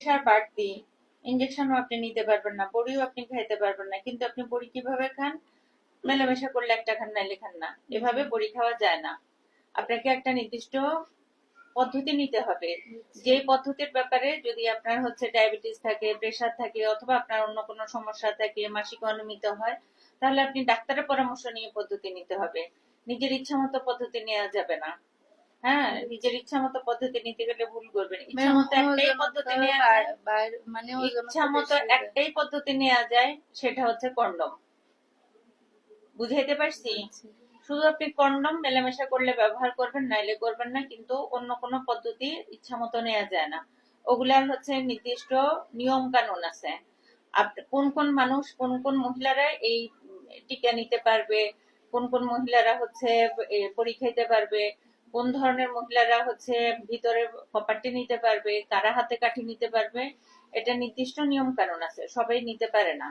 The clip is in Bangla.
প্রেশার বাড়তি, ইঞ্জেকশনও আপনি নিতে পারবেন না, বড়িও আপনি খাইতে পারবেন না। কিন্তু আপনি বড়ি কিভাবে খান? মেলামেশা করলে একটা খান, নাইলে খান না। এভাবে বড়ি খাওয়া যায় না। আপনাকে একটা নির্দিষ্ট পদ্ধতি নিতে হবে। যে পদ্ধতির ব্যাপারে যদি আপনার হচ্ছে ডায়াবেটিস থাকে, প্রেশার থাকে, অথবা আপনার অন্য কোনো সমস্যা থাকে, মাসিক অনিয়মিত হয়, তাহলে আপনি ডাক্তারের পরামর্শ নিয়ে পদ্ধতি নিতে হবে। নিজের ইচ্ছা মতো পদ্ধতি নেওয়া যাবে না। হ্যাঁ, নিজের ইচ্ছা মতো পদ্ধতি নিতে গেলে ভুল করবেন। ইচ্ছা মতো একটাই পদ্ধতি নেওয়া যায়, মানে ইচ্ছা মতো একটাই পদ্ধতি নেওয়া যায়, সেটা হচ্ছে কন্ডম। বুঝাইতে পারছি? শুধু আপনি কন্ডম মেলামেশা করলে ব্যবহার করবেন, নাইলে করবেন না। কিন্তু অন্য কোনো পদ্ধতি ইচ্ছা মতো নেওয়া যায় না। ওগুলার হচ্ছে নির্দিষ্ট নিয়ম কানুন আছে। কোন কোন মানুষ, কোন কোন মহিলারা এই টিকা নিতে পারবে, কোন কোন মহিলারা হচ্ছে পরী খাইতে পারবে, কোন ধরনের মহিলারা হচ্ছে ভিতরে প্রপার্টি নিতে পারবে, কারা হাতে কাঠি নিতে পারবে, এটা নির্দিষ্ট নিয়ম কানুন আছে, সবাই নিতে পারে না।